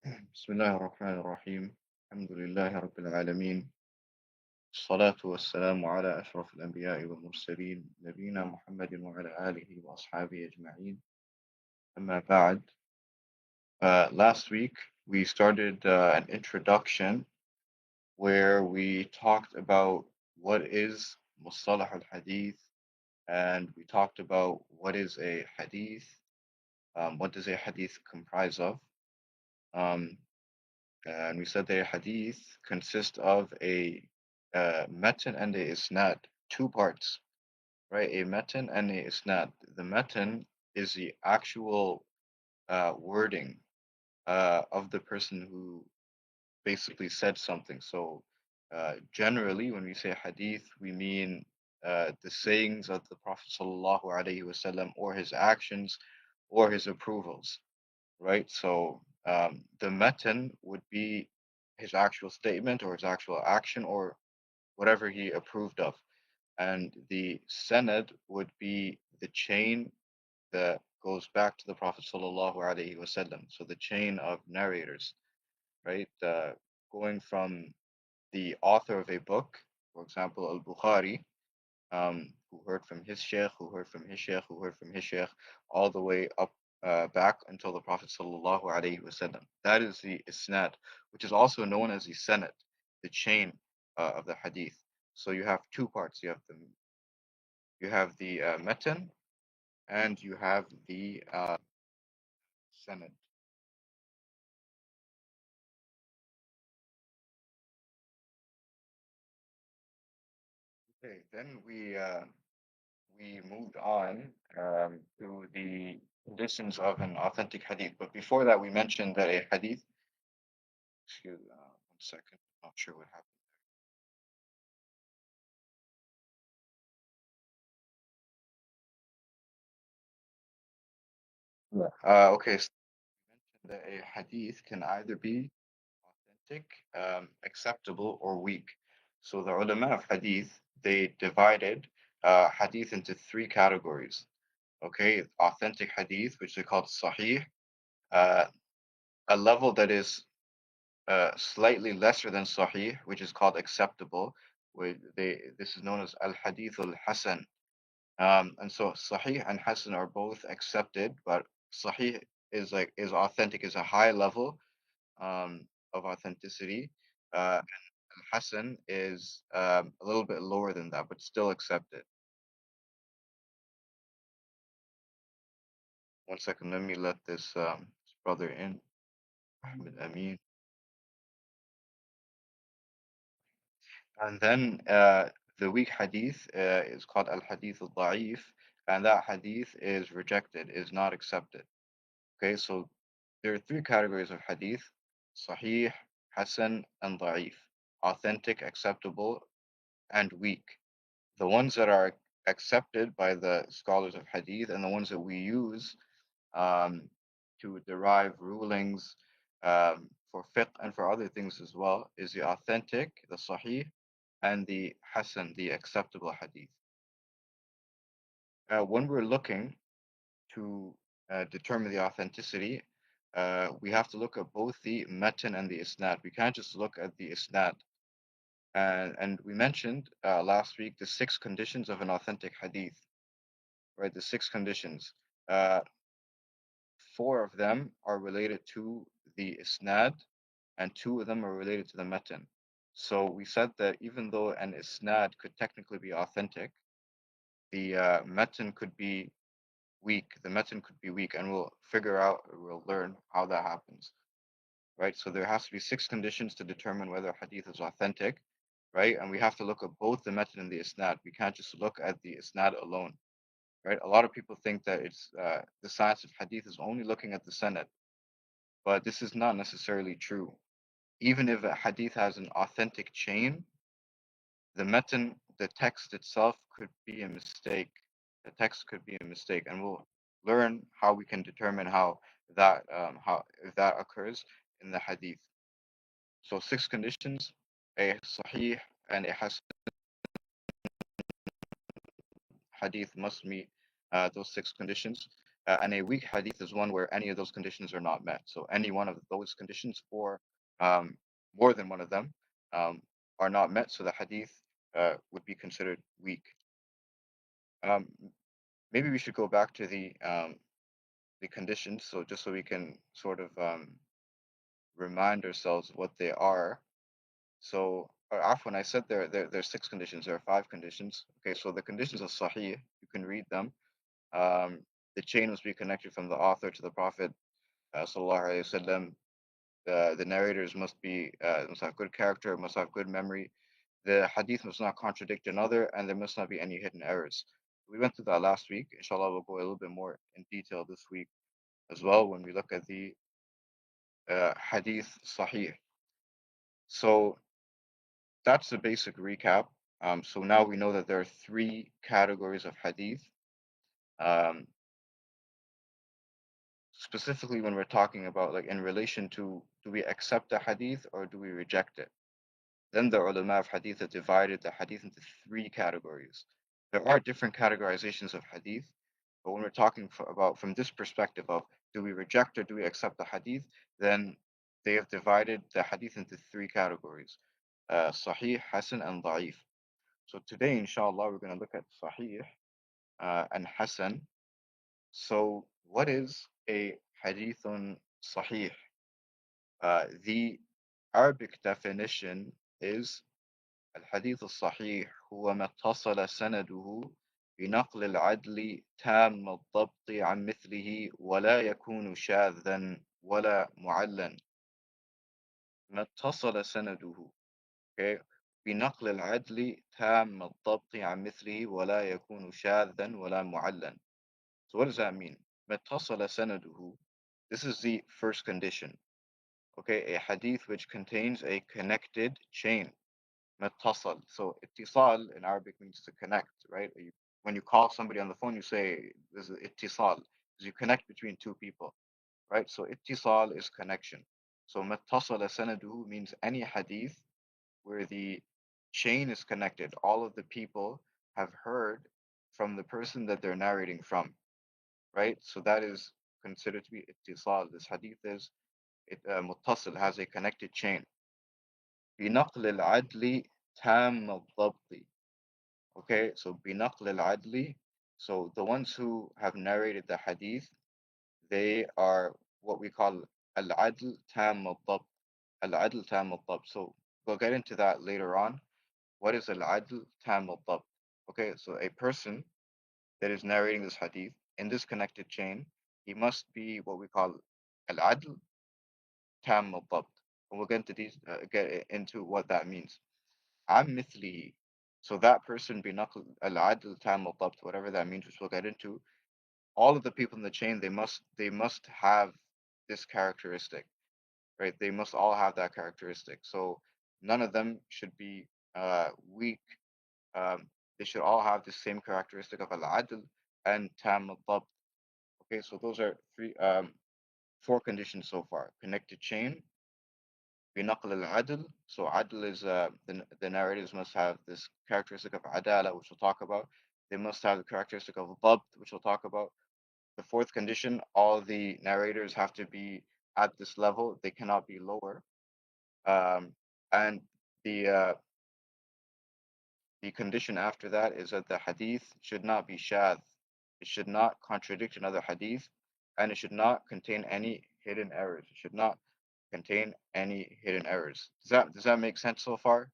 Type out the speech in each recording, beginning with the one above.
بسم الله الرحمن الرحيم. الحمد لله رب العالمين. الصلاة والسلام على أشرف الأنبياء والمرسلين نبينا محمد وعلى آله وأصحابه أجمعين. أما بعد, last week we started an introduction where we talked about what is Mustalah al-Hadith, and we talked about what is a Hadith, what does a Hadith comprise of. Um, And we said that a hadith consists of a matan and a isnad, two parts, right? A matan and a isnad. The matan is the actual wording of the person who basically said something. So generally, when we say hadith, we mean the sayings of the Prophet sallallahu alaihi wasallam, or his actions, or his approvals, right? So the matan would be his actual statement or his actual action or whatever he approved of. And the sanad would be the chain that goes back to the Prophet sallallahu alaihi wasallam. So the chain of narrators, right? Going from the author of a book, for example, Al-Bukhari, who heard from his sheikh, who heard from his sheikh, who heard from his sheikh, all the way up back until the Prophet sallallahu alaihi wasallam. That is the isnad, which is also known as the sanad, the chain of the hadith. So you have two parts. You have the matan and you have the sanad. Okay, then we moved on to the conditions of an authentic hadith. But before that, we mentioned that a hadith. Excuse 1 second. Not sure what happened. Yeah. Okay, so we mentioned that a hadith can either be authentic, acceptable, or weak. So the ulama of hadith, they divided hadith into three categories. Okay, authentic hadith, which they call sahih, uh, a level that is slightly lesser than sahih, which is called acceptable. This is known as al hadith al hasan. And so Sahih and Hasan are both accepted, but Sahih is authentic, is a high level of authenticity. And Hasan is a little bit lower than that, but still accepted. 1 second, let me let this brother in, Ahmed Amin. And then the weak hadith is called Al Hadith al Da'if, and that hadith is rejected, is not accepted. Okay, so there are three categories of hadith: sahih, hasan, and da'if. Authentic, acceptable, and weak. The ones that are accepted by the scholars of hadith and the ones that we use um, to derive rulings for fiqh and for other things as well is the authentic, the sahih, and the hasan, the acceptable hadith. When we're looking to determine the authenticity, we have to look at both the matan and the isnad. We can't just look at the isnad. And we mentioned last week the six conditions of an authentic hadith, right? The six conditions. Uh, Four of them are related to the isnad, and two of them are related to the matan. So we said that even though an isnad could technically be authentic, the matan could be weak. The matan could be weak, and we'll learn how that happens, right? So there has to be six conditions to determine whether a hadith is authentic, right? And we have to look at both the matan and the isnad. We can't just look at the isnad alone, right? A lot of people think that it's the science of hadith is only looking at the sanad, but this is not necessarily true. Even if a hadith has an authentic chain, the matan, the text itself could be a mistake. The text could be a mistake, and we'll learn how we can determine how if that occurs in the hadith. So six conditions: a sahih and a hasan hadith must meet those six conditions. And a weak hadith is one where any of those conditions are not met. So any one of those conditions, or um, more than one of them, um, are not met, so the hadith would be considered weak. Um, Maybe we should go back to the conditions, so just so we can sort of remind ourselves what they are. So, when I said there's six conditions. There are five conditions. Okay, so the conditions of Sahih, you can read them. Um, the chain must be connected from the author to the Prophet, sallallahu alaihi wasallam. The narrators must have good character, must have good memory. The hadith must not contradict another, and there must not be any hidden errors. We went through that last week. Inshallah, we'll go a little bit more in detail this week as well when we look at the hadith sahih. So that's the basic recap. So now we know that there are three categories of hadith. Um, Specifically, when we're talking about, like, in relation to, do we accept the hadith or do we reject it? Then the ulama of hadith have divided the hadith into three categories. There are different categorizations of hadith, but when we're talking about from this perspective of, do we reject or do we accept the hadith, then they have divided the hadith into three categories: Sahih, Hasan, and Da'if. So today, inshallah, we're going to look at Sahih and Hasan. So, what is a hadithun Sahih? The Arabic definition is: الحديث الصحيح هو ما اتصل سنده بنقل العدل تام الضبط عن مثله ولا يكون شاذا ولا معلا. ما اتصل سنده، okay, بنقل العدل تام الضبط عن مثله ولا يكون شاذا ولا معلا. So what does that mean? ما اتصل سنده. This is the first condition. Okay, a hadith which contains a connected chain. Muttasal. So ittisal in Arabic means to connect, right? When you call somebody on the phone, you say this is ittisal, because you connect between two people, right? So ittisal is connection. So muttasala sanaduhu means any hadith where the chain is connected. All of the people have heard from the person that they're narrating from, right? So that is considered to be ittisal. This hadith is muttasil, has a connected chain. بنقل العدل تام الضبط. Okay, so بنقل العدل. So the ones who have narrated the hadith, they are what we call al-adl tam al-dabt. Al-adl tam al-dabt. So we'll get into that later on. What is al-adl tam al-dabt? Okay, so a person that is narrating this hadith in this connected chain, he must be what we call al-adl tam al-dabt. And we'll get into what that means. عن مثله. So that person بنقل العدل تام الضبط, whatever that means, which we'll get into. All of the people in the chain, they must have this characteristic, right? They must all have that characteristic. So none of them should be weak. Um, they should all have the same characteristic of al-adl and tam al-dabt. Okay, so those are four conditions so far: connected chain, بنقل العدل. So adl is the narrators must have this characteristic of adala, which we'll talk about. They must have the characteristic of dabt, which we'll talk about. The fourth condition: all the narrators have to be at this level; they cannot be lower. And the condition after that is that the hadith should not be shadh. It should not contradict another hadith, and it should not contain any hidden errors. It should not contain any hidden errors. Does that make sense so far?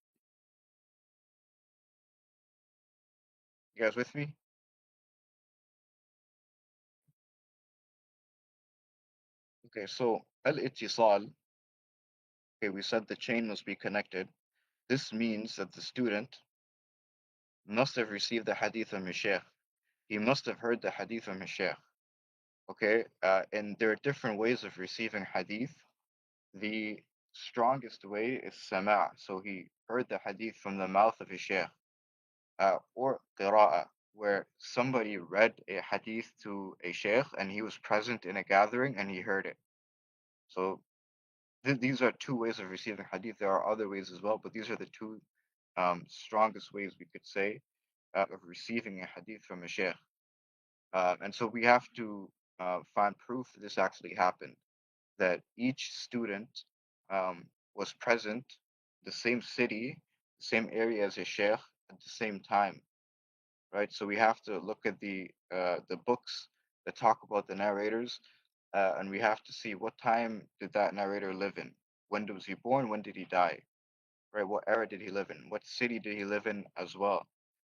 You guys with me? Okay, so al-ittisal, okay, we said the chain must be connected. This means that the student must have received the hadith from his shaykh. He must have heard the hadith from his shaykh. Okay, and there are different ways of receiving hadith. The strongest way is sama'. So he heard the hadith from the mouth of his shaykh, or qira'ah, where somebody read a hadith to a shaykh and he was present in a gathering and he heard it. So these are two ways of receiving hadith. There are other ways as well, but these are the two strongest ways we could say of receiving a hadith from a shaykh. And so we have to find proof that this actually happened, that each student was present, the same city, the same area as a sheikh at the same time, right? So we have to look at the books that talk about the narrators, and we have to see what time did that narrator live in? When was he born? When did he die? Right? What era did he live in? What city did he live in as well?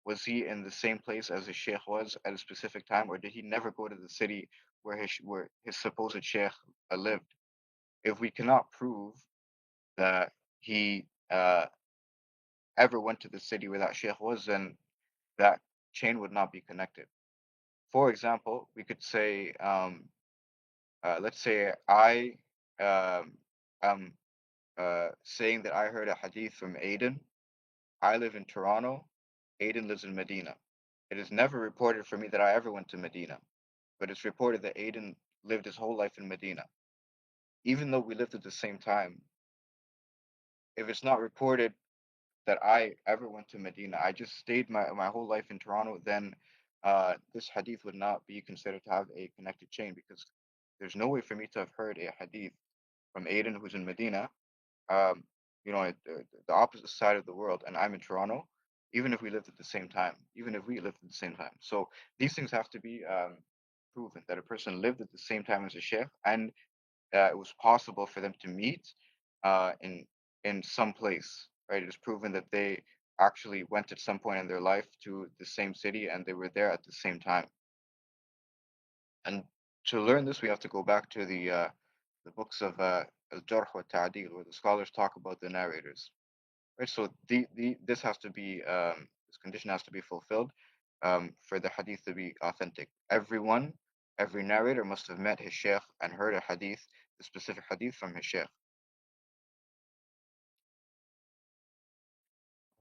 Was he in the same place as the sheikh was at a specific time, or did he never go to the city where his supposed sheikh lived? If we cannot prove that he ever went to the city where that sheikh was, then that chain would not be connected. For example, we could say, let's say I am saying that I heard a hadith from Aiden. I live in Toronto. Aiden lives in Medina. It is never reported for me that I ever went to Medina, but it's reported that Aiden lived his whole life in Medina. Even though we lived at the same time, if it's not reported that I ever went to Medina, I just stayed my whole life in Toronto, then this hadith would not be considered to have a connected chain because there's no way for me to have heard a hadith from Aiden who's in Medina, um, at the opposite side of the world, and I'm in Toronto, even if we lived at the same time, even if we lived at the same time. So these things have to be proven that a person lived at the same time as a sheikh, and it was possible for them to meet uh, in in some place. Right? It is proven that they actually went at some point in their life to the same city and they were there at the same time. And to learn this, we have to go back to the books of Al-Jarh wa Ta'dil, where the scholars talk about the narrators. Right, so this has to be this condition has to be fulfilled for the hadith to be authentic. Every narrator must have met his sheikh and heard a hadith, the specific hadith from his sheikh.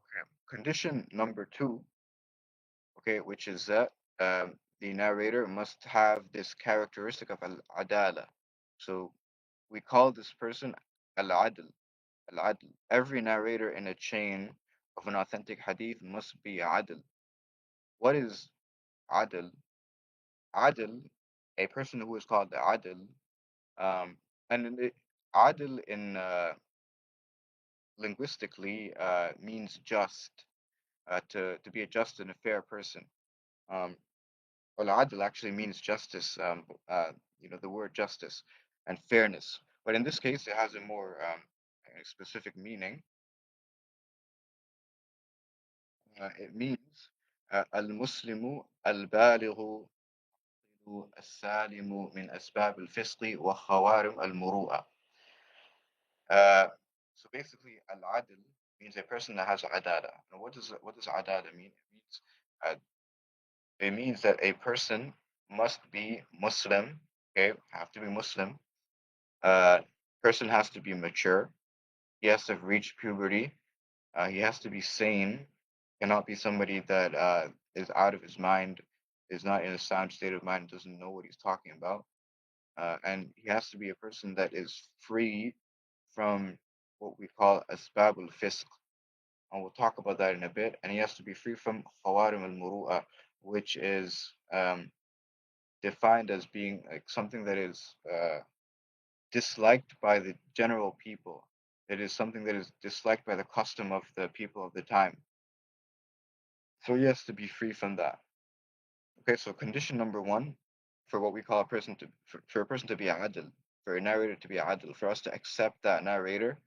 Okay. Condition number two, okay, which is that the narrator must have this characteristic of al-adala. So we call this person al-adl. Al-adl. Every narrator in a chain of an authentic hadith must be adl. What is adl? Adl, a person who is called adl, um, adl in linguistically means just, to be a just and a fair person. Um, al-adl actually means justice, the word justice and fairness. But in this case, it has a more a specific meaning. It means al-muslimu al-balighu السالم من أسباب الفسق وخوارم المروءة. Uh, so basically, al-adl means a person that has adala. And what does adala mean? Uh, it means that a person must be Muslim. Okay, have to be Muslim. Uh, person has to be mature. He has to have reached puberty. He has to be sane. Cannot be somebody that is out of his mind, is not in a sound state of mind, doesn't know what he's talking about. And he has to be a person that is free from what we call asbabul fisq, and we'll talk about that in a bit. And he has to be free from khawarim al muru'a, which is defined as being like something that is disliked by the general people. It is something that is disliked by the custom of the people of the time. So he has to be free from that. Okay, so condition number one for what we call a person for a person to be adil, for a narrator to be adil, for us to accept that narrator,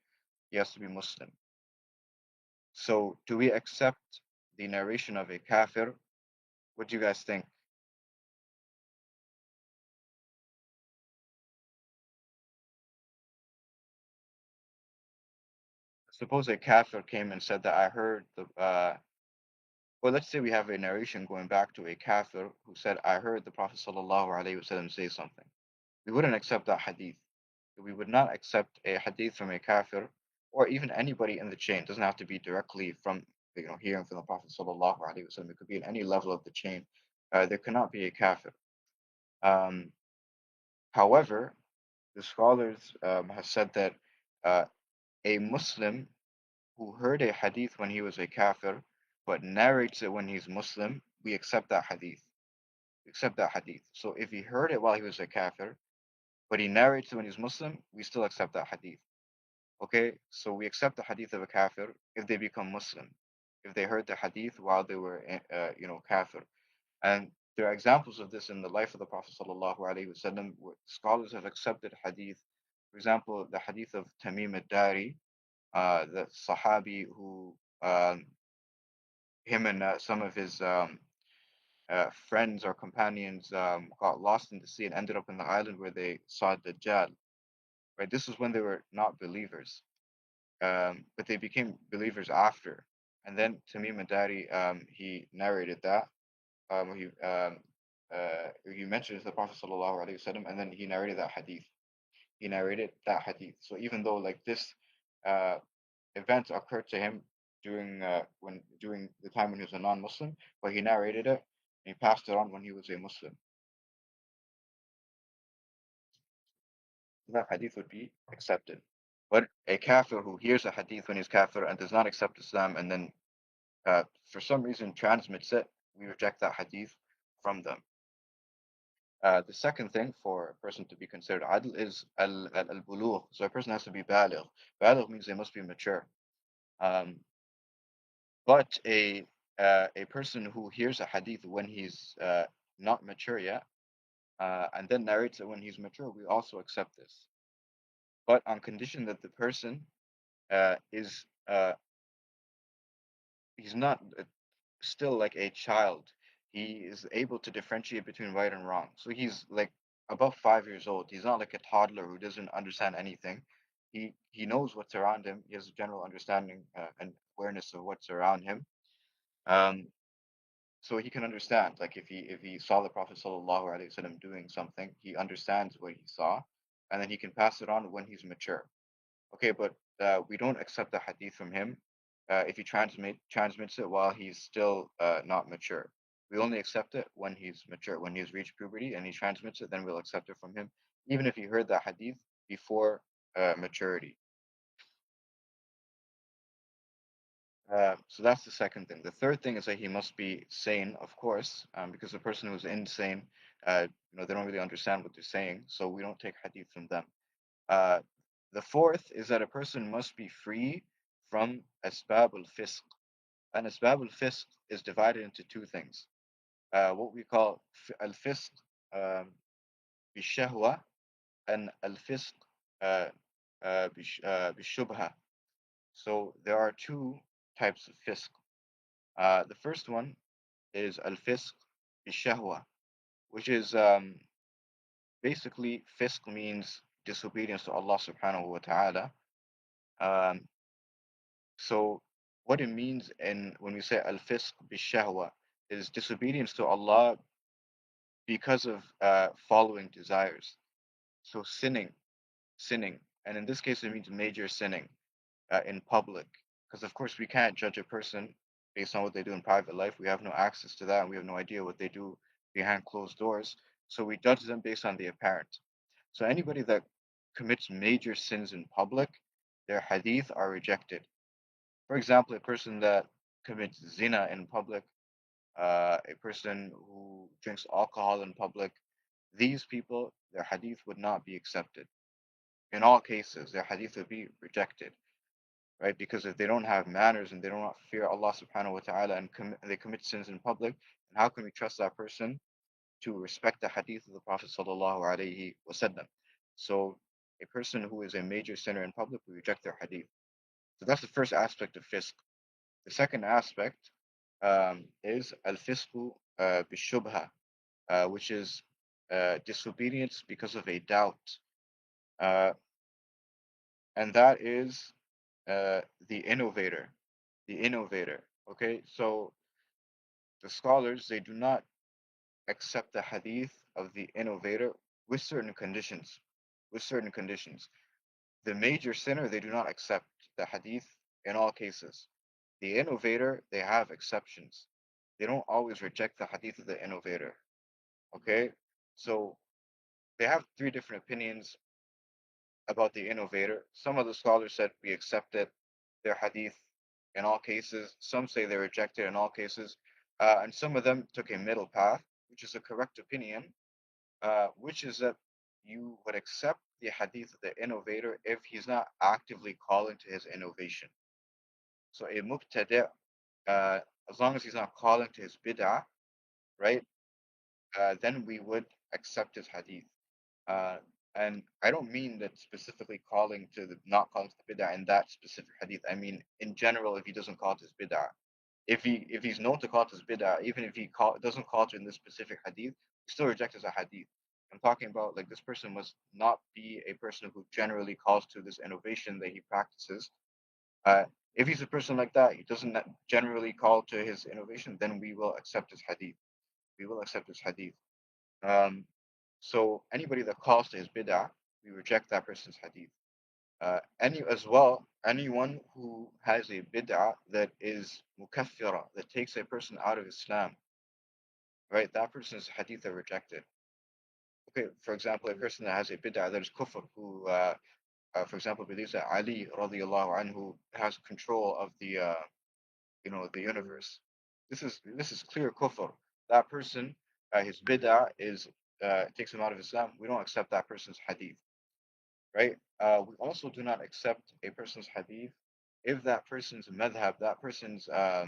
he has to be Muslim. So, do we accept the narration of a kafir? What do you guys think? Suppose a kafir came and said that I heard well, let's say we have a narration going back to a kafir who said, I heard the Prophet ﷺ say something. We wouldn't accept that hadith. We would not accept a hadith from a kafir or even anybody in the chain. It doesn't have to be directly from, hearing from the Prophet ﷺ. It could be at any level of the chain. There cannot be a kafir. Um, However, the scholars have said that uh, a Muslim who heard a hadith when he was a kafir but narrates it when he's Muslim, we accept that hadith. we accept that hadith. So if he heard it while he was a kafir, but he narrates it when he's Muslim, we still accept that hadith. Okay, so we accept the hadith of a kafir if they become Muslim, if they heard the hadith while they were, kafir. And there are examples of this in the life of the Prophet sallallahu alaihi wasallam, where scholars have accepted hadith. For example, the hadith of Tamim ad-Dari, the Sahabi who him and some of his friends or companions got lost in the sea and ended up in the island where they saw Dajjal. Right, this is when they were not believers, but they became believers after. And then Tamim ad-Dari, he narrated that. He he mentioned the Prophet sallallahu alaihi wasallam, and then he narrated that hadith. He narrated that hadith. So even though like this uh, event occurred to him during the time when he was a non-Muslim, but he narrated it and he passed it on when he was a Muslim. That hadith would be accepted. But a kafir who hears a hadith when he's kafir and does not accept Islam and then for some reason transmits it, we reject that hadith from them. The second thing for a person to be considered adl is al-bulugh. So a person has to be baligh. Baligh means they must be mature. Um, but a person who hears a hadith when he's not mature yet, and then narrates it when he's mature, we also accept this. But on condition that the person is he's not still like a child. He is able to differentiate between right and wrong. So he's like above 5 years old. He's not like a toddler who doesn't understand anything. He knows what's around him. He has a general understanding and awareness of what's around him. Um, so he can understand. Like if he saw the Prophet sallallahu alaihi wasallam doing something, he understands what he saw, and then he can pass it on when he's mature. Okay, but we don't accept the hadith from him if he transmits it while he's still not mature. We only accept it when he's mature, when he's reached puberty and he transmits it. Then we'll accept it from him, even if he heard that hadith before maturity. So that's the second thing. The third thing is that he must be sane, of course, because the person who's insane, they don't really understand what they're saying, so we don't take hadith from them. Uh, the fourth is that a person must be free from asbab al-fisq. And asbab al-fisq is divided into two things. What we call al-fisq bishahwa and al-fisq uh, bishubha. So there are two types of fisq. The first one is al-fisq bishahwa, which is basically fisq means disobedience to Allah subhanahu wa ta'ala. Um, So what it means in when we say al-fisq bishahwa is disobedience to Allah because of following desires. So sinning, and in this case it means major sinning in public, because of course we can't judge a person based on what they do in private life. We have no access to that, and we have no idea what they do behind closed doors. So we judge them based on the apparent. So anybody that commits major sins in public, their hadith are rejected. For example, a person that commits zina in public, a person who drinks alcohol in public, these people, their hadith would not be accepted. In all cases, their hadith would be rejected, right? Because if they don't have manners and they do not fear Allah subhanahu wa ta'ala and they commit sins in public, then how can we trust that person to respect the hadith of the Prophet sallallahu alaihi wasallam? So a person who is a major sinner in public, we reject their hadith. So that's the first aspect of fiqh. The second aspect is al-fisqu bishubha, which is disobedience because of a doubt. Uh, and that is the innovator. The innovator. Okay, so the scholars, they do not accept the hadith of the innovator with certain conditions. With certain conditions. The major sinner, they do not accept the hadith in all cases. The innovator, they have exceptions. They don't always reject the hadith of the innovator. Okay, so they have three different opinions about the innovator. Some of the scholars said we accepted their hadith in all cases. Some say they rejected in all cases, and some of them took a middle path. which is a correct opinion, which is that you would accept the hadith of the innovator if he's not actively calling to his innovation. So a mubtadi', uh, as long as he's not calling to his bid'ah, right, then we would accept his hadith. Uh, and I don't mean that specifically calling to the not calling to the bid'ah in that specific hadith. I mean in general, if he doesn't call to his bid'ah, if he's known to call to his bid'ah, even if he doesn't call to in this specific hadith, we still reject as a hadith. I'm talking about like this person must not be a person who generally calls to this innovation that he practices. Uh, if he's a person like that, he doesn't generally call to his innovation, then we will accept his hadith. We will accept his hadith. Um, so anybody that calls to his bid'ah, we reject that person's hadith. Anyone who has a bid'ah that is mukaffira, that takes a person out of Islam, right? That person's hadith are rejected. Okay, for example, a person that has a bid'ah that is kufr, who, for example, believes that Ali radiallahu anhu has control of the universe. This is clear kufr. That person, his bid'ah is takes him out of Islam. We don't accept that person's hadith, right? We also do not accept a person's hadith if that person's madhab, that person's uh,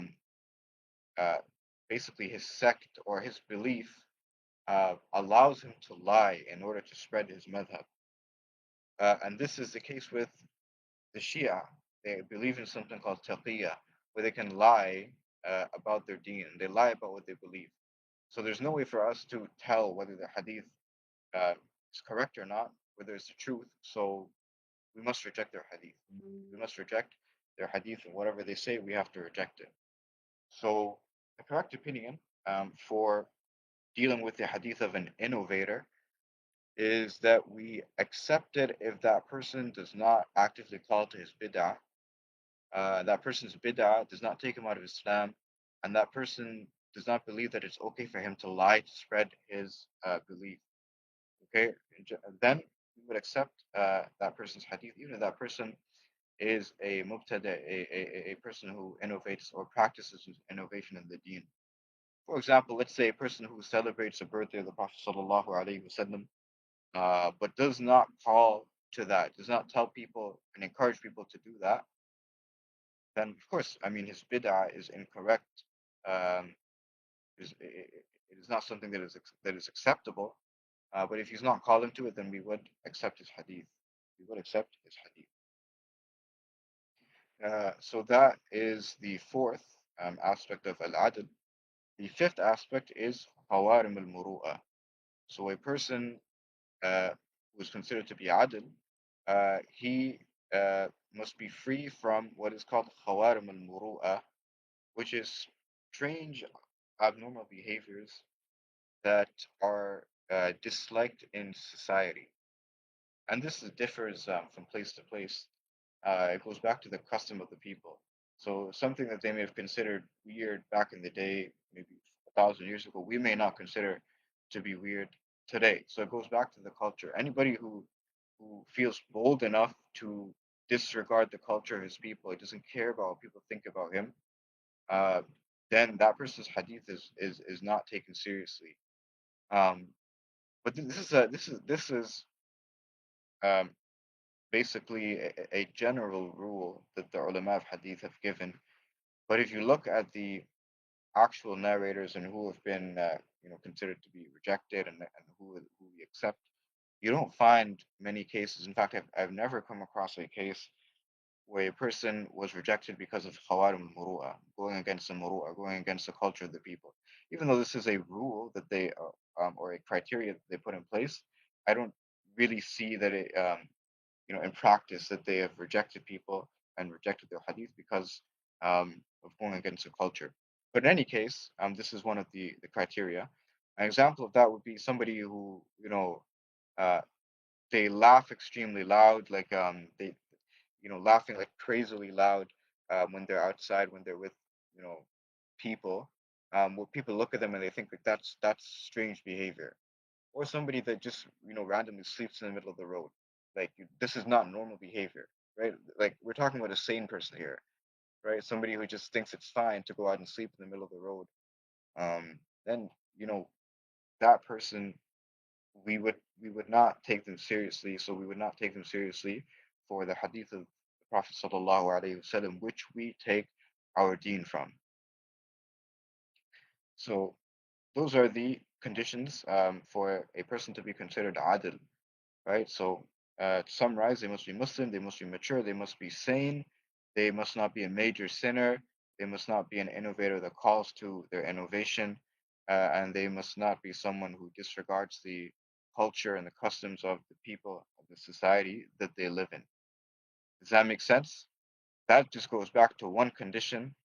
basically his sect or his belief allows him to lie in order to spread his madhab. And this is the case with the Shia. They believe in something called taqiyya, where they can lie about their deen. They lie about what they believe. So there's no way for us to tell whether the hadith uh, is correct or not, whether it's the truth. So we must reject their hadith. We must reject their hadith, and whatever they say, we have to reject it. So the correct opinion for dealing with the hadith of an innovator is that we accept it if that person does not actively call to his bid'ah. That person's bid'ah does not take him out of Islam, and that person does not believe that it's okay for him to lie to spread his belief. Okay, then we would accept that person's hadith, even if that person is a mubtada, a person who innovates or practices innovation in the deen. For example, let's say a person who celebrates the birthday of the Prophet sallallahu alaihi wasallam, but does not call to that, does not tell people and encourage people to do that, then of course, I mean, his bid'ah is incorrect. Um, it is not something that is acceptable. But if he's not calling to it, then we would accept his hadith. We would accept his hadith. So that is the fourth aspect of al-adl. The fifth aspect is qawarim al-muru'ah. So a person who is considered to be adl, he must be free from what is called qawarim al-muru'ah, which is strange, abnormal behaviors that are disliked in society. And this differs from place to place. It goes back to the custom of the people. So something that they may have considered weird back in the day, maybe 1,000 years ago, we may not consider to be weird today. So it goes back to the culture. Anybody who feels bold enough to disregard the culture of his people, he doesn't care about what people think about him, uh, then that person's hadith is not taken seriously. Um, but this is um, basically a general rule that the ulama of hadith have given. But if you look at the actual narrators and who have been considered to be rejected and who we accept, you don't find many cases. In fact, I've never come across a case where a person was rejected because of khawarim muru'ah, going against the muru'ah, going against the culture of the people. Even though this is a rule that they or a criteria that they put in place, I don't really see that it in practice that they have rejected people and rejected their hadith because of going against the culture. But in any case, this is one of the criteria. An example of that would be somebody who, uh, they laugh extremely loud, like they, laughing like crazily loud when they're outside, when they're with, you know, people. Where people look at them and they think like that's strange behavior, or somebody that just randomly sleeps in the middle of the road. Like this is not normal behavior, right? Like we're talking about a sane person here, right? Somebody who just thinks it's fine to go out and sleep in the middle of the road. Then you know that person, we would not take them seriously. So we would not take them seriously for the hadith of the Prophet sallallahu alaihi wasallam, which we take our deen from. So those are the conditions for a person to be considered adil, right? So to summarize, they must be Muslim, they must be mature, they must be sane, they must not be a major sinner, they must not be an innovator that calls to their innovation, and they must not be someone who disregards the culture and the customs of the people of the society that they live in. Does that make sense? That just goes back to one condition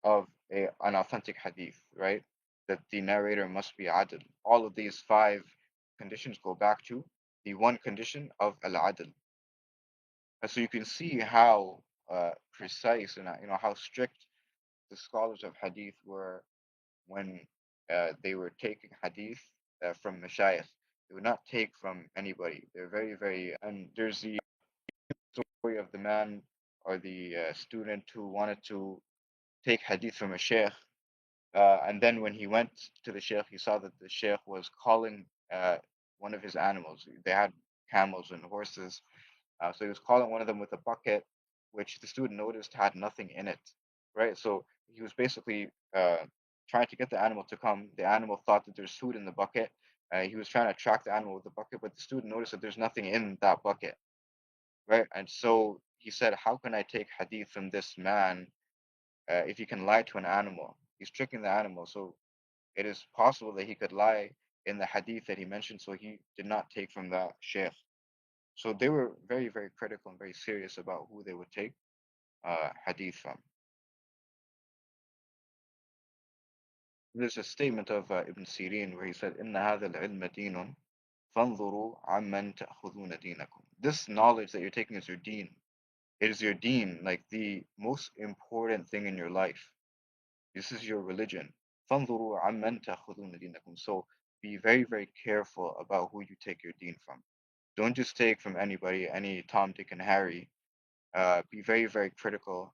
of an authentic hadith, right? That the narrator must be adil. All of these five conditions go back to the one condition of al-adl. And so you can see how precise and how strict the scholars of hadith were when they were taking hadith from mashayikh. They would not take from anybody. They're very, very. And there's the story of the man or the student who wanted to take hadith from a sheikh. And then when he went to the sheikh, he saw that the sheikh was calling one of his animals. They had camels and horses. So he was calling one of them with a bucket, which the student noticed had nothing in it, right? So he was basically trying to get the animal to come. The animal thought that there's food in the bucket. He was trying to attract the animal with the bucket, but the student noticed that there's nothing in that bucket, right? And so he said, "How can I take hadith from this man if he can lie to an animal? He's tricking the animal. So it is possible that he could lie in the hadith that he mentioned, so he did not take from the sheikh." So they were very, very critical and very serious about who they would take hadith from. There's a statement of Ibn Sirin where he said, "Inna hadha al-ilma deenun, fanzuru amman ta'khuduna deenakum." This knowledge that you're taking is your deen. It is your deen, like the most important thing in your life. This is your religion. فَانظُرُوا عَمَّنْ تَأْخُذُونَ دِينَكُمْ. So be very, very careful about who you take your deen from. Don't just take from anybody, any Tom, Dick, and Harry. Be very, very critical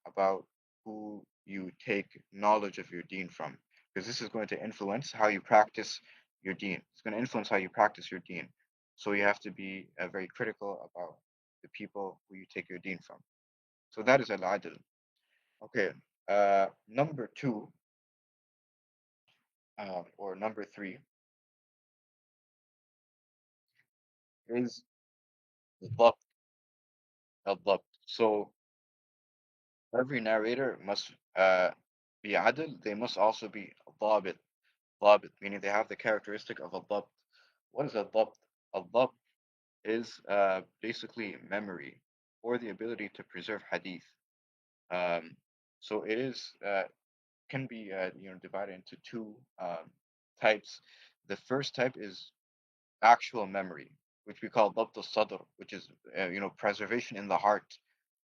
about who you take knowledge of your deen from, because this is going to influence how you practice your deen. It's going to influence how you practice your deen. So you have to be very critical about the people who you take your deen from. So that is al-adl. Okay, number two, or number three, is الضبط. الضبط. So every narrator must be adl. They must also be ضابط. ضابط, meaning they have the characteristic of الضبط. What is الضبط? الضبط is basically memory or the ability to preserve hadith. Um, so it is can be divided into two types. The first type is actual memory, which we call ضبط الصدر, which is preservation in the heart.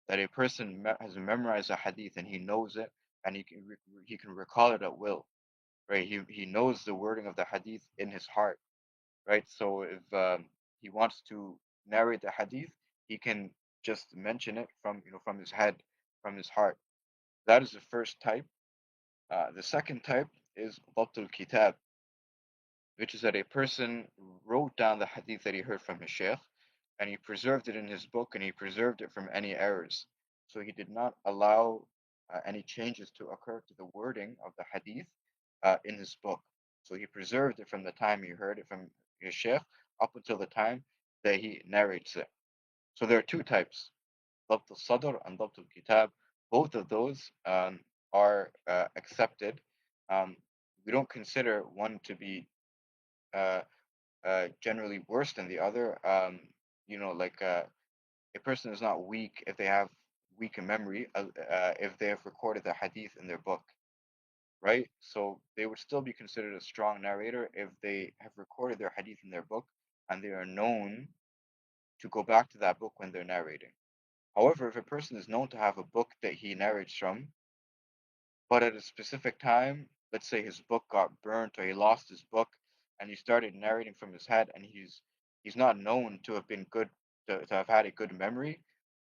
That a person has memorized a hadith and he knows it, and he can recall it at will, right? He knows the wording of the hadith in his heart, right? So if he wants to narrate the hadith, he can just mention it from his head, from his heart. That is the first type. The second type is ضبط الكتاب, which is that a person wrote down the hadith that he heard from his sheikh, and he preserved it in his book, and he preserved it from any errors. So he did not allow any changes to occur to the wording of the hadith in his book. So he preserved it from the time he heard it from his sheikh up until the time that he narrates it. So there are two types, ضبط الصدر and ضبط الكتاب. Both of those are accepted. Um, we don't consider one to be uh, generally worse than the other. Like a person is not weak if they have weak memory, if they have recorded the hadith in their book, right? So they would still be considered a strong narrator if they have recorded their hadith in their book and they are known to go back to that book when they're narrating. However, if a person is known to have a book that he narrates from, but at a specific time, let's say his book got burnt or he lost his book and he started narrating from his head and he's not known to have been good to have had a good memory,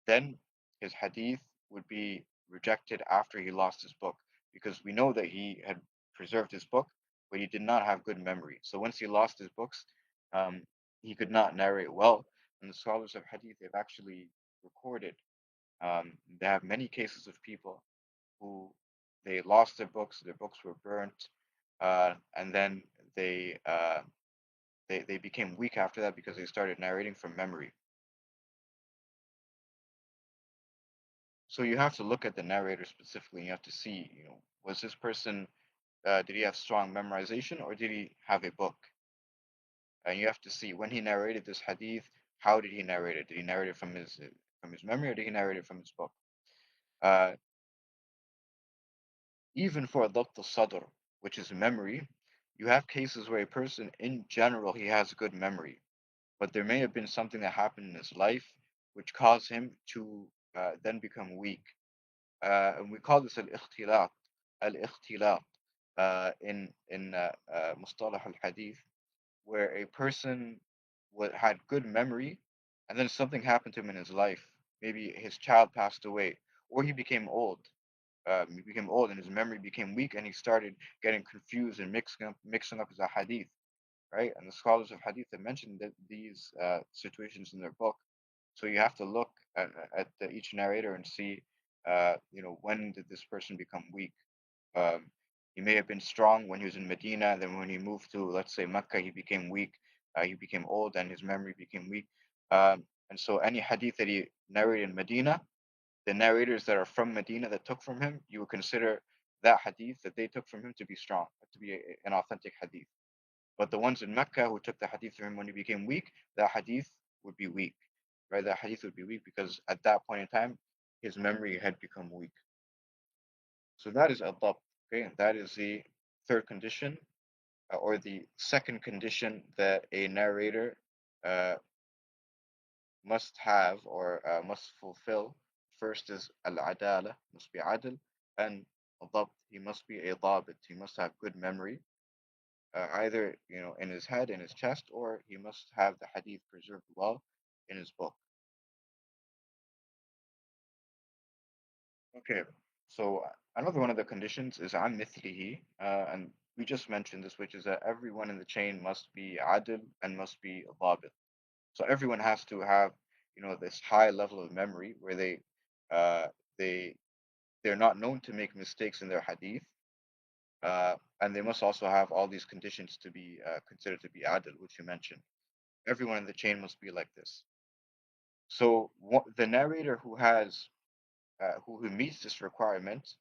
then his hadith would be rejected after he lost his book, because we know that he had preserved his book, but he did not have good memory. So once he lost his books, um, he could not narrate well. And the scholars of hadith, they've actually recorded, they have many cases of people who they lost their books were burnt, and then they, uh, they became weak after that because they started narrating from memory. So you have to look at the narrator specifically. And you have to see, was this person, did he have strong memorization or did he have a book? And you have to see when he narrated this hadith, how did he narrate it? Did he narrate it from his memory or did he narrate it from his book? Uh, Even for dabt al-sadr, which is memory, you have cases where a person in general he has good memory, but there may have been something that happened in his life which caused him to then become weak. And we call this al-ikhtilat in Mustalah al-Hadith, where a person had good memory, and then something happened to him in his life. Maybe his child passed away, or he became old. He became old, and his memory became weak, and he started getting confused and mixing up his hadith, right? And the scholars of hadith have mentioned that these situations in their book. So you have to look at each narrator and see, when did this person become weak? Um, he may have been strong when he was in Medina, then when he moved to, let's say, Mecca, he became weak. He became old, and his memory became weak. And so any hadith that he narrated in Medina, the narrators that are from Medina that took from him, you would consider that hadith that they took from him to be strong, to be an authentic hadith. But the ones in Mecca who took the hadith from him when he became weak, that hadith would be weak, right? That hadith would be weak because at that point in time, his memory had become weak. So that is adab, okay? That is the third condition, or the second condition that a narrator uh, must have or must fulfill. First is al-adala, must be adil, and dabt, he must be a dabit, he must have good memory, either in his head, in his chest, or he must have the hadith preserved well in his book. Okay, so another one of the conditions is an mithlihi, and we just mentioned this, which is that everyone in the chain must be adil and must be dabit. So everyone has to have, this high level of memory where uh, they they're not known to make mistakes in their hadith, and they must also have all these conditions to be considered to be adil, which you mentioned. Everyone in the chain must be like this. So the narrator who meets this requirement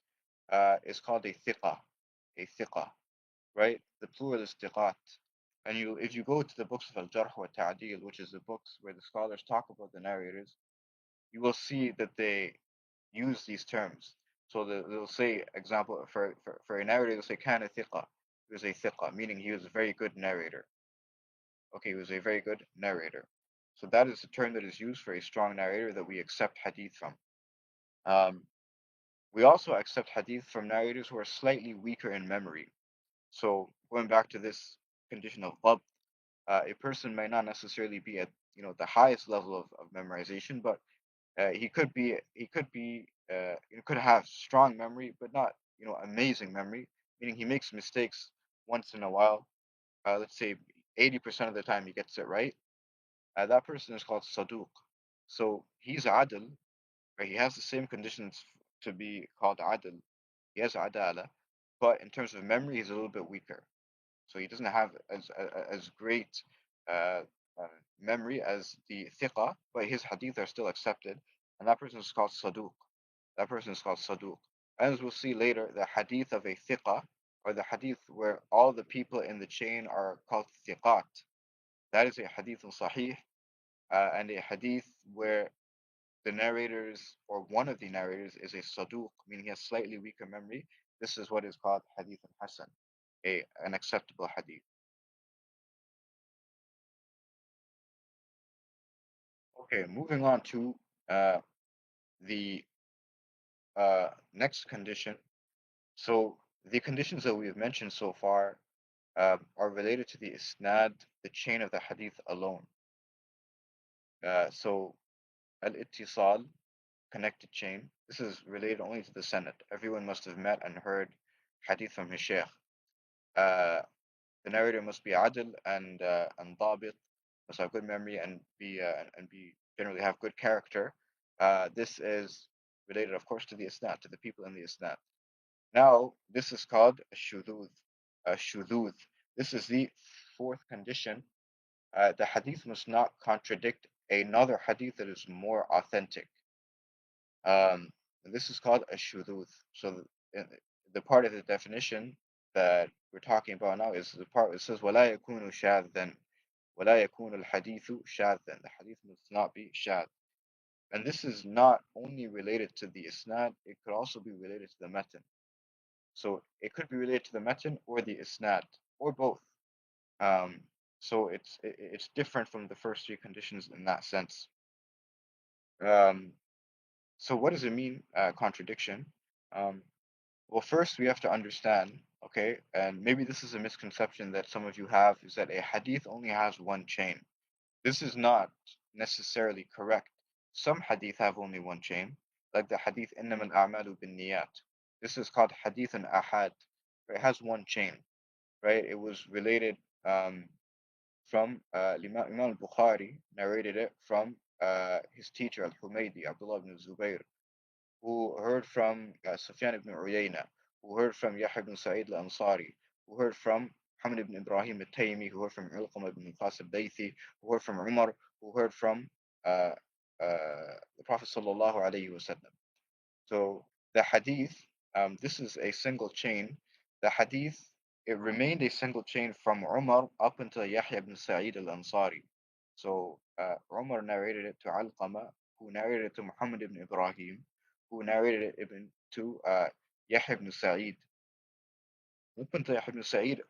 is called a thiqa, right? The plural is thiqat. And if you go to the books of Al-Jarh wa Ta'dil, which is the books where the scholars talk about the narrators, you will see that they use these terms. So they'll say, example, for a narrator, they'll say, kana thiqa. He was a thiqa, meaning he was a very good narrator. Okay, he was a very good narrator. So that is the term that is used for a strong narrator that we accept hadith from. Um, we also accept hadith from narrators who are slightly weaker in memory. So going back to this condition of dhabt, a person may not necessarily be at the highest level of memorization, but he could have strong memory, but not amazing memory. Meaning he makes mistakes once in a while. Let's say 80% of the time he gets it right. That person is called saduq. So he's adil, right? He has the same conditions to be called adil. He has adala, but in terms of memory, he's a little bit weaker. So he doesn't have as great uh, uh, memory as the thiqa, but his hadith are still accepted, and that person is called saduq. That person is called saduq. As we'll see later, the hadith of a thiqa, or the hadith where all the people in the chain are called thiqat, that is a hadith sahih, and a hadith where the narrators or one of the narrators is a saduq, meaning he has slightly weaker memory. This is what is called hadith al-hasan, an acceptable hadith. Okay, moving on to uh, the next condition. So the conditions that we've mentioned so far are related to the isnad, the chain of the hadith alone. So al-ittisal, connected chain, this is related only to the sanad. Everyone must have met and heard hadith from his sheikh. The narrator must be adil and dabit, must have good memory and be generally have good character. This is related, of course, to the isnad, to the people in the isnad. Now, this is called shudud. Shudud. This is the fourth condition. The hadith must not contradict another hadith that is more authentic. Um, this is called a shudud. So the part of the definition that we're talking about now is the part that says وَلَا يَكُونُ شاذًا وَلَا يَكُونُ الْحَدِيثُ شاذًا. The hadith must not be shadh. And this is not only related to the isnad, it could also be related to the matan. So it could be related to the matan or the isnad or both. Um, so it's different from the first three conditions in that sense. Um, so what does it mean, contradiction? Um, well, first we have to understand, okay, and maybe this is a misconception that some of you have, is that a hadith only has one chain. This is not necessarily correct. Some hadith have only one chain, like the hadith إنما الأعمال بالنيات. This is called hadith an ahad. It has one chain, right? It was related from Imam al-Bukhari narrated it from his teacher al-Humaydi, Abdullah ibn Zubayr, who heard from Sufyan ibn Uyayna, who heard from Yahya ibn Sa'id al-Ansari, who heard from Muhammad ibn Ibrahim al-Taymi, who heard from Ulqam ibn Qas al-Laythi, who heard from Umar, who heard from uh, the Prophet sallallahu alaihi wasallam. So the hadith, this is a single chain. The hadith, it remained a single chain from Umar up until Yahya ibn Sa'id al-Ansari. So Umar narrated it to Alqama, who narrated it to Muhammad ibn Ibrahim, who narrated it to Yahya ibn Sa'id. Up until Yahya ibn Sa'id,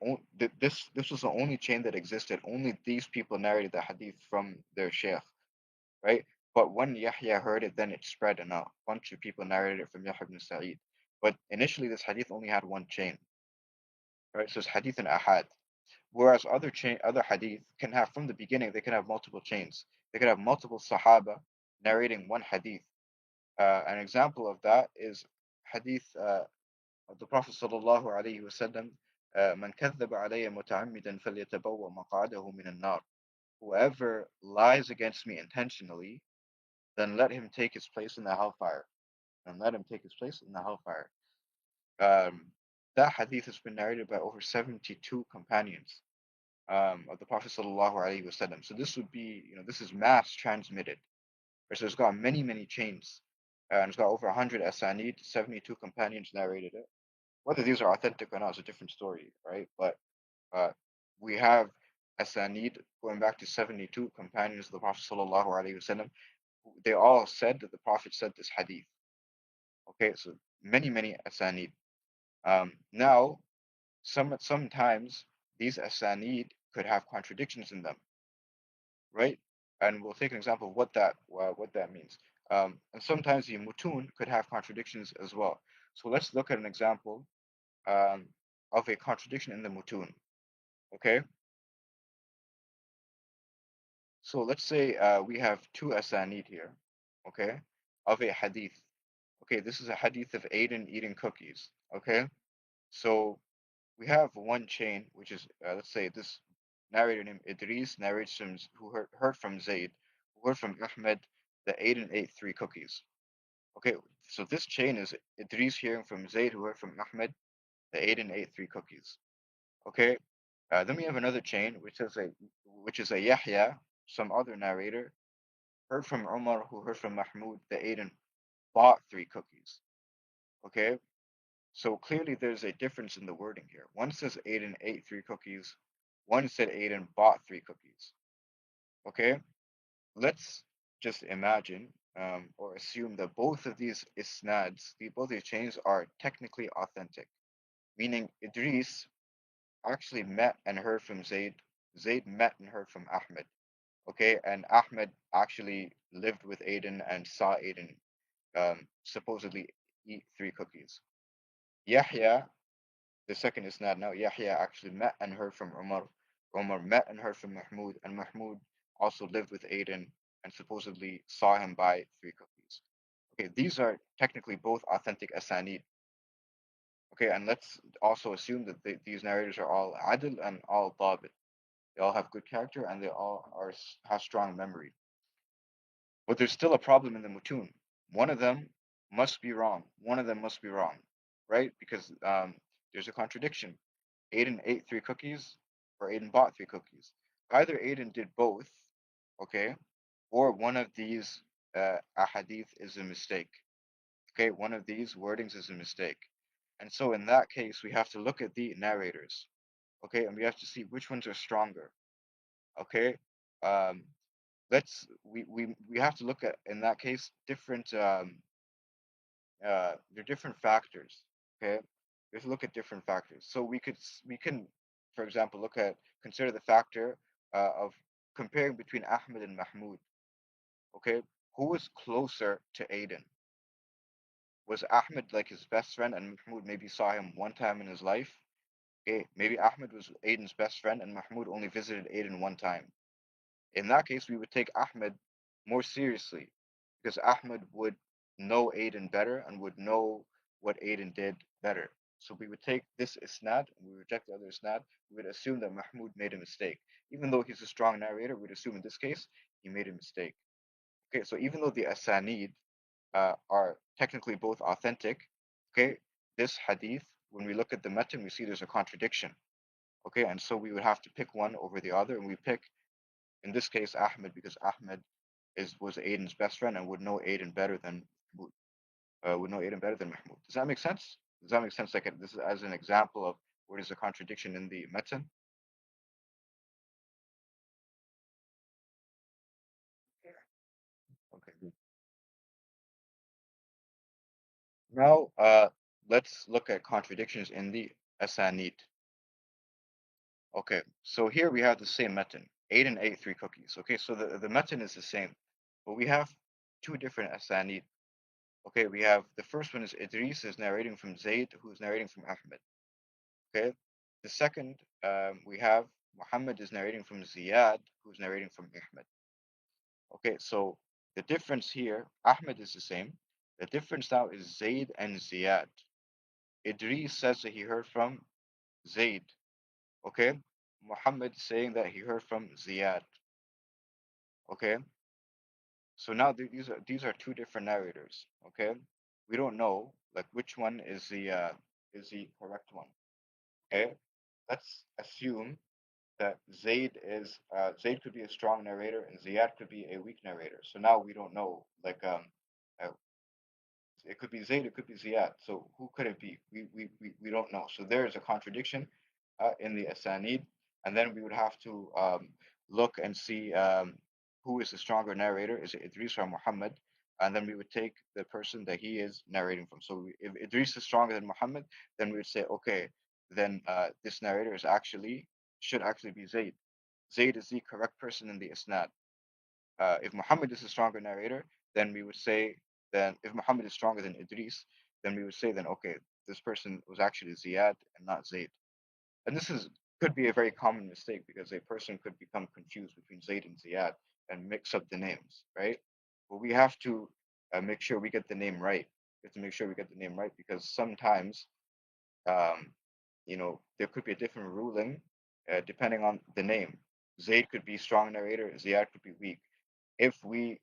this was the only chain that existed. Only these people narrated the hadith from their sheikh, right? But when Yahya heard it, then it spread, and a bunch of people narrated it from Yahya ibn Sa'id. But initially, this hadith only had one chain, right? So it's hadith and ahad. Whereas other hadith can have from the beginning, they can have multiple chains. They can have multiple sahaba narrating one hadith. An example of that is hadith of the Prophet sallallahu alaihi wasallam. من كذب علي متعمدا فليتبوأ مقعده من النار. Whoever lies against me intentionally, then let him take his place in the hellfire. And let him take his place in the hellfire. Um, that hadith has been narrated by over 72 companions of the Prophet sallallahu alaihi wasallam. So this would be, this is mass transmitted. Right? So it's got many, many chains. And it's got over 100 asanid, 72 companions narrated it. Whether these are authentic or not is a different story, right? But uh, we have asanid going back to 72 companions of the Prophet sallallahu alaihi wasallam. They all said that the Prophet said this hadith. Okay, so many, many asanid. Now, sometimes these asanid could have contradictions in them, right? And we'll take an example of what that means. And sometimes the mutun could have contradictions as well. So let's look at an example um, of a contradiction in the mutun. Okay, so let's say we have two asanid here. Okay, of a hadith. Okay, this is a hadith of Aiden eating cookies. Okay, so we have one chain, which is let's say this narrator named Idris narrates from who heard from Zayd, who heard from Ahmed that Aiden ate three cookies. Okay, so this chain is Idris hearing from Zayd, who heard from Ahmed that Aiden ate three cookies. Okay, then we have another chain, which is a Yahya, some other narrator, heard from Umar, who heard from Mahmud that Aiden bought three cookies. Okay, so clearly there's a difference in the wording here. One says Aiden ate three cookies. One said Aiden bought three cookies. Okay, let's just imagine or assume that both of these isnads, both these chains are technically authentic, meaning Idris actually met and heard from Zayd. Zayd met and heard from Ahmed. Okay, and Ahmed actually lived with Aiden and saw Aiden supposedly eat three cookies. Yahya, the second isnad now, Yahya actually met and heard from Umar. Umar met and heard from Mahmud, and Mahmud also lived with Aiden and supposedly saw him buy three cookies. Okay, these are technically both authentic asanid. Okay, and let's also assume that these narrators are all adil and all dabit. They all have good character and they all have strong memory. But there's still a problem in the mutun. One of them must be wrong. One of them must be wrong, right? Because there's a contradiction. Aiden ate three cookies, or Aiden bought three cookies. Either Aiden did both, okay, or one of these ahadith is a mistake. Okay, one of these wordings is a mistake. And so in that case, we have to look at the narrators, okay, and we have to see which ones are stronger, okay. Um, we have to look at in that case different there are different factors, okay. We have to look at different factors. So we can, for example, consider the factor of comparing between Ahmed and Mahmoud, okay. Who was closer to Aiden? Was Ahmed like his best friend and Mahmoud maybe saw him one time in his life? Okay, maybe Ahmed was Aiden's best friend and Mahmoud only visited Aiden one time. In that case, we would take Ahmed more seriously because Ahmed would know Aiden better and would know what Aiden did better. So we would take this isnad and we reject the other isnad. We would assume that Mahmoud made a mistake. Even though he's a strong narrator, we'd assume in this case he made a mistake. Okay, so even though the asanid are technically both authentic, okay, this hadith, when we look at the matan, we see there's a contradiction. Okay, and so we would have to pick one over the other, and we pick in this case Ahmed because Ahmed is was Aiden's best friend and would know Aiden better than would know Aiden better than Mahmoud. Does that make sense? Does that make sense? Like this is as an example of where there's a contradiction in the matan. Okay. Good. Now let's look at contradictions in the asanid. Okay, so here we have the same matan. Aiden ate three cookies. Okay, so the matan is the same, but we have two different asanid. Okay, we have the first one is Idris is narrating from Zayd, who is narrating from Ahmed. Okay, the second we have Muhammad is narrating from Ziyad, who's narrating from Ahmed. Okay, so the difference here, Ahmed is the same. The difference now is Zayd and Ziyad. Idris says that he heard from Zayd. Okay, Muhammad saying that he heard from Ziyad. Okay, so now these are two different narrators. Okay, we don't know like which one is the correct one. Okay, let's assume that Zayd could be a strong narrator and Ziyad could be a weak narrator. So now we don't know like uh, it could be Zayd, it could be Ziyad. So who could it be? We don't know. So there is a contradiction in the Asanid, and then we would have to look and see who is the stronger narrator. Is it Idris or Muhammad? And then we would take the person that he is narrating from. So if Idris is stronger than Muhammad, then we would say, okay, then this narrator should actually be Zayd. Zayd is the correct person in the Isnad. If Muhammad is a stronger narrator, then we would say then if Muhammad is stronger than Idris, then we would say then okay, this person was actually Ziyad and not Zayd. And this is could be a very common mistake because a person could become confused between Zayd and Ziyad and mix up the names, right? But we have to make sure we get the name right. We have to make sure we get the name right because sometimes um, there could be a different ruling depending on the name. Zayd could be strong narrator, Ziyad could be weak. If we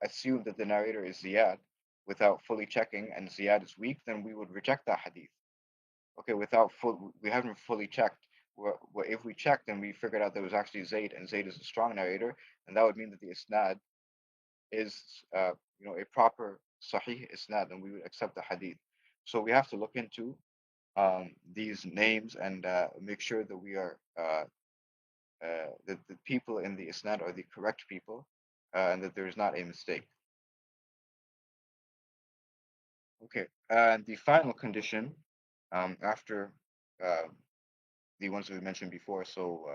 assume that the narrator is Ziyad without fully checking and Ziyad is weak, then we would reject that hadith. Okay, we haven't fully checked. If we checked and we figured out that it was actually Zayd and Zayd is a strong narrator, then that would mean that the isnad is, a proper sahih isnad, and we would accept the hadith. So we have to look into these names and make sure that we are that the people in the isnad are the correct people, and that there is not a mistake. Okay, and the final condition, after uh, the ones we mentioned before, so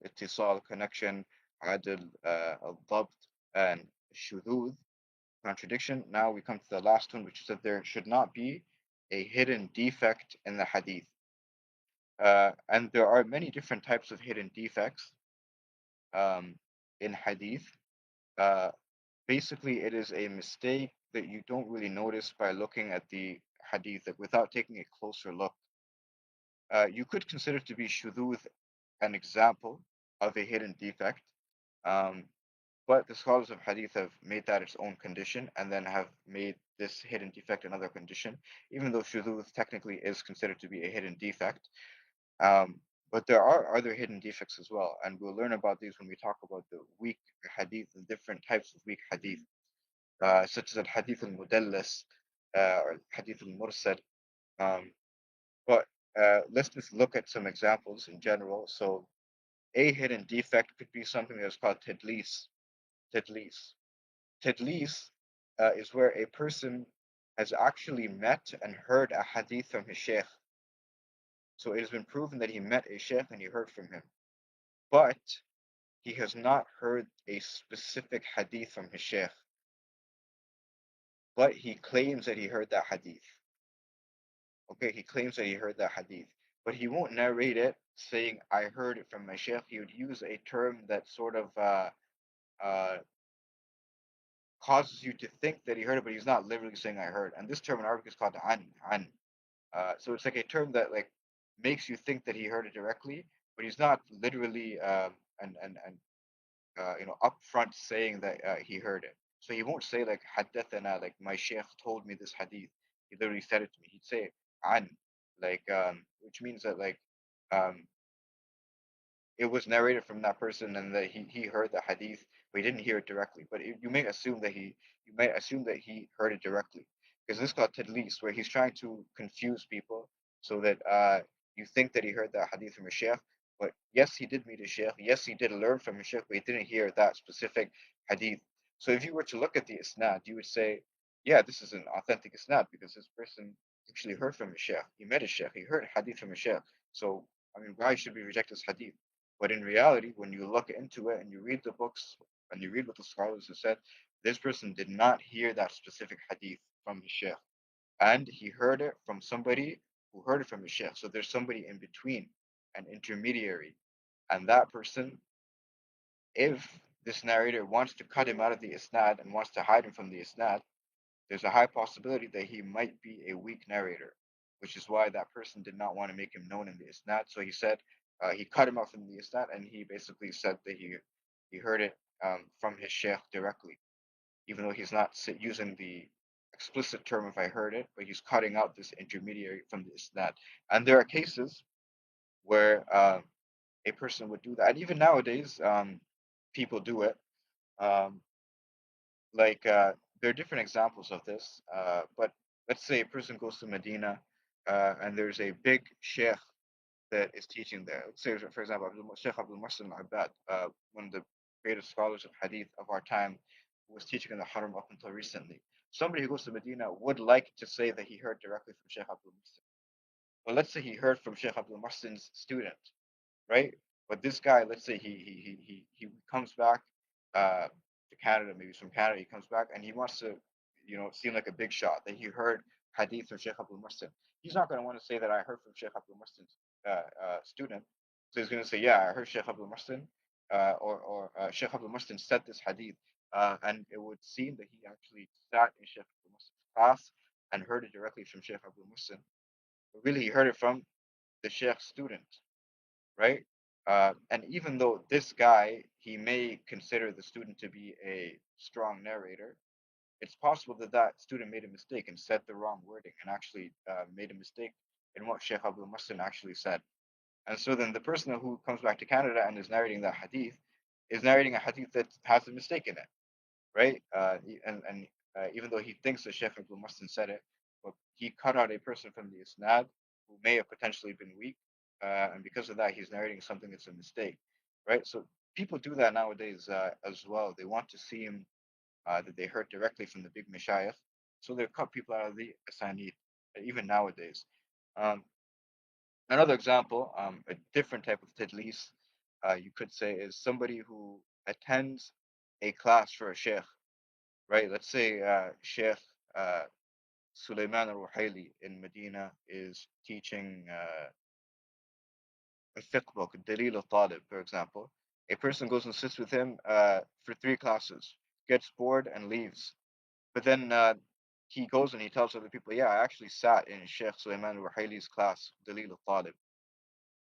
اتصال, connection, عدل, الضبط, and shudud, contradiction. Now we come to the last one, which is that there should not be a hidden defect in the hadith. And there are many different types of hidden defects um, in hadith. Uh, Basically, it is a mistake that you don't really notice by looking at the hadith, like, without taking a closer look, you could consider to be shudud an example of a hidden defect. Um, but the scholars of hadith have made that its own condition and then have made this hidden defect another condition, even though shudud technically is considered to be a hidden defect. Um, but there are other hidden defects as well, and we'll learn about these when we talk about the weak hadith, the different types of weak hadith, such as hadith al-mudallas or hadith al-mursal. Um, but let's just look at some examples in general. So a hidden defect could be something that's called tadlis. Tadlis. Tadlis is where a person has actually met and heard a hadith from his sheikh. So it has been proven that he met a sheikh and he heard from him. But he has not heard a specific hadith from his sheikh, but he claims that he heard that hadith. Okay, he claims that he heard that hadith, but he won't narrate it saying, I heard it from my sheikh. He would use a term that sort of uh, causes you to think that he heard it, but he's not literally saying I heard. And this term in Arabic is called an. So it's like a term that like makes you think that he heard it directly, but he's not literally and upfront saying that he heard it. So he won't say like haddathana, like my sheikh told me this hadith. He literally said it to me. He'd say an, like which means that like um, it was narrated from that person and that he heard the hadith, but he didn't hear it directly. But you may assume that he heard it directly because this is called tadlis, where he's trying to confuse people so that you think that he heard that hadith from a sheikh. But yes, he did meet a sheikh. Yes, he did learn from a sheikh, but he didn't hear that specific hadith. So if you were to look at the isnad, you would say, yeah, this is an authentic isnad because this person actually heard from a sheikh. He met a sheikh. He heard hadith from a sheikh. So I mean, why should we reject this hadith? But in reality, when you look into it and you read the books and you read what the scholars have said, this person did not hear that specific hadith from his sheikh. And he heard it from somebody who heard it from his sheikh. So there's somebody in between, an intermediary. And that person, if this narrator wants to cut him out of the isnad and wants to hide him from the isnad, there's a high possibility that he might be a weak narrator, which is why that person did not want to make him known in the isnad. So he said he cut him off in the isnad, and he basically said that he heard it from his sheikh directly, even though he's not using the explicit term if I heard it, but he's cutting out this intermediary from the isnad. And there are cases where a person would do that, and even nowadays, people do it. Um, like there are different examples of this, but let's say a person goes to Medina and there's a big sheikh that is teaching there. Let's say, for example, Sheikh Abdul Muhsin al-Abbad, one of the greatest scholars of hadith of our time, who was teaching in the Haram up until recently. Somebody who goes to Medina would like to say that he heard directly from Sheikh Abdul Muhsin. But let's say he heard from Sheikh Abdul Muhsin's student, right? But this guy, let's say he comes back to Canada, maybe he's from Canada, he comes back and he wants to, seem like a big shot that he heard hadith from Sheikh Abdul Mustin. He's not going to want to say that I heard from Sheikh Abdul Mustin's student. So he's going to say, yeah, I heard Sheikh Abdul Mustin, or Sheikh Abdul Mustin said this hadith, and it would seem that he actually sat in Sheikh Abdul Mustin's class and heard it directly from Sheikh Abdul Mustin. But really, he heard it from the Sheikh's student, right? And even though this guy, he may consider the student to be a strong narrator, it's possible that that student made a mistake and said the wrong wording and actually made a mistake in what Sheikh Abdul Muslim actually said. And so then the person who comes back to Canada and is narrating that hadith is narrating a hadith that has a mistake in it, right? And even though he thinks that Sheikh Abdul Muslim said it, but he cut out a person from the isnad who may have potentially been weak, and because of that, he's narrating something that's a mistake, right? So people do that nowadays as well. They want to seem that they heard directly from the big mashayikh, so they cut people out of the asanid, even nowadays. Um, Another example, a different type of tadlis, you could say, is somebody who attends a class for a sheikh, right? Let's say Sheikh uh, Sulaiman al-Ruhaili in Medina is teaching a fiqh book, Dalil al-Talib, for example. A person goes and sits with him for 3 classes, gets bored and leaves. But then he goes and he tells other people, yeah, I actually sat in Sheikh Sulaiman Ruhaili's class, Dalil al-Talib.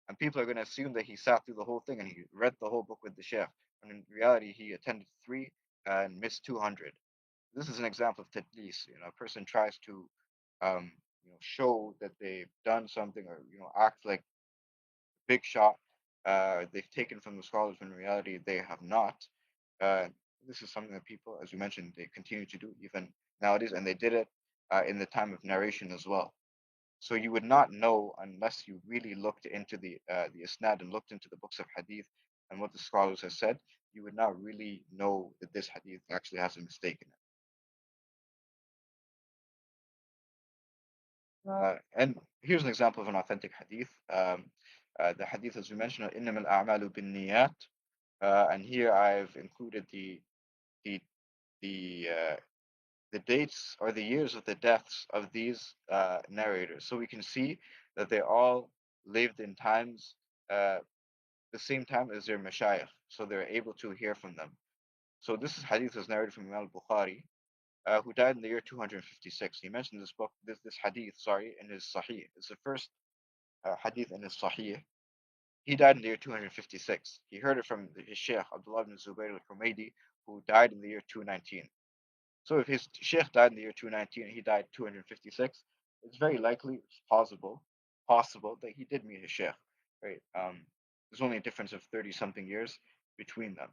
And people are going to assume that he sat through the whole thing and he read the whole book with the Sheikh. And in reality, he attended three and missed 200. This is an example of tadlis. A person tries to, um, show that they've done something or, act like big shot. They've taken from the scholars when in reality they have not. Uh, this is something that people, as you mentioned, they continue to do even nowadays, and they did it in the time of narration as well. So you would not know unless you really looked into the isnad and looked into the books of hadith and what the scholars have said. You would not really know that this hadith actually has a mistake in it. And here's an example of an authentic hadith. The hadith, as we mentioned, إنما الأعمال بالنيات. And here I've included the the uh, the dates or the years of the deaths of these narrators, so we can see that they all lived in times the same time as their mashayikh, so they're able to hear from them. So this is hadith is narrated from Imam Bukhari, who died in the year 256. He mentioned this hadith, sorry, in his Sahih. It's the first hadith in his Sahih. He died in the year 256. He heard it from his Sheikh Abdullah ibn Zubayr al-Humaydi, who died in the year 219. So if his Sheikh died in the year 219 and he died 256, it's very likely, it's possible that he did meet his Sheikh. Right? There's only a difference of 30 something years between them.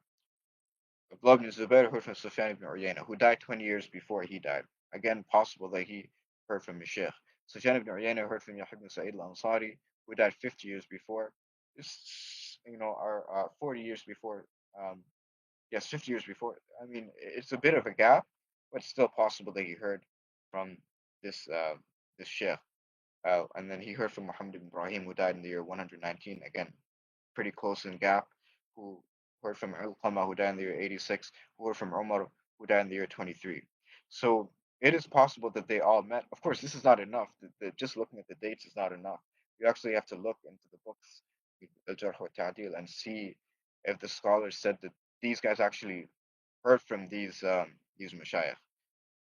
Abdullah ibn Zubayr heard from Sufyan ibn Uyayna, who died 20 years before he died. Again, possible that he heard from his Sheikh. Sufyan ibn Uyayna heard from Yahya ibn Sa'id al-Ansari, who died 50 years before. This, are 40 years before. Yes, 50 years before. I mean, it's a bit of a gap, but it's still possible that he heard from this sheikh. And then he heard from Muhammad ibn Ibrahim, who died in the year 119. Again, pretty close in gap. Who heard from Al-Qama, who died in the year 86. Who heard from Umar, who died in the year 23. So it is possible that they all met. Of course, this is not enough. Just looking at the dates is not enough. You actually have to look into the books, Al-Jarh wa Ta'dil, and see if the scholars said that these guys actually heard from these mashayikh,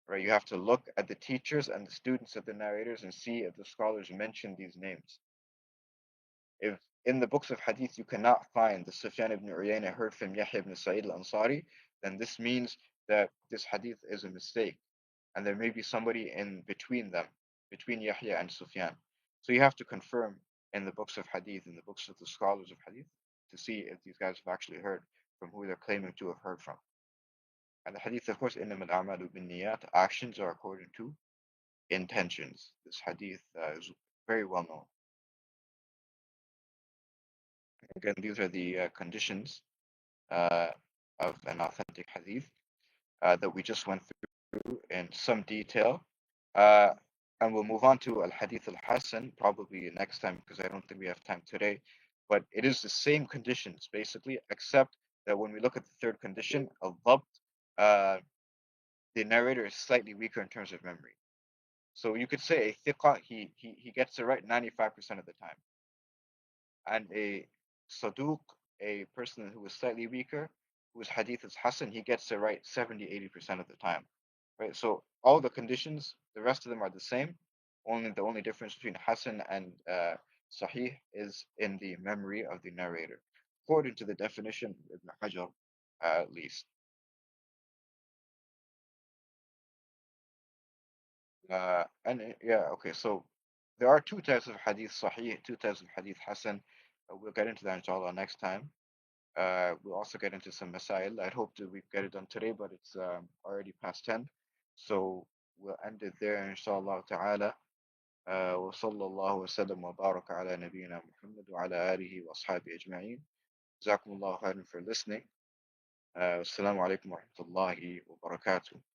right? You have to look at the teachers and the students of the narrators and see if the scholars mention these names. If in the books of hadith you cannot find the Sufyan ibn Uyayna heard from Yahya ibn Sa'id al-Ansari, then this means that this hadith is a mistake, and there may be somebody in between them, between Yahya and Sufyan. So you have to confirm in the books of hadith, in the books of the scholars of hadith, to see if these guys have actually heard from who they're claiming to have heard from. And the hadith, of course, إِنَّمَا الْأَعْمَالُ بِالنِّيَّاتِ, actions are according to intentions. This hadith is very well known. Again, these are the conditions uh, of an authentic hadith that we just went through in some detail. Uh, and we'll move on to Al Hadith Al Hasan probably next time because I don't think we have time today. But it is the same conditions basically, except that when we look at the third condition, Al Dhabt, uh, the narrator is slightly weaker in terms of memory. So you could say a thiqa, he gets it right 95% of the time. And a saduq, a person who is slightly weaker, whose hadith is hasan, he gets it right 70-80% of the time. Right? So all the conditions, the rest of them are the same. Only the only difference between hasan and sahih is in the memory of the narrator, according to the definition of Ibn Hajar, at least. Yeah, okay. So there are two types of hadith sahih, two types of hadith hasan. We'll get into that inshallah next time. We'll also get into some masail. I hope that we get it done today, but it's already past 10. So we'll end it there inshallah ta'ala. وصلى الله وسلم وبارك على نبينا محمد وعلى آله وأصحابه أجمعين. جزاكم الله خيرا for listening. Assalamu alaikum wa rahmatullahi wa barakatuh.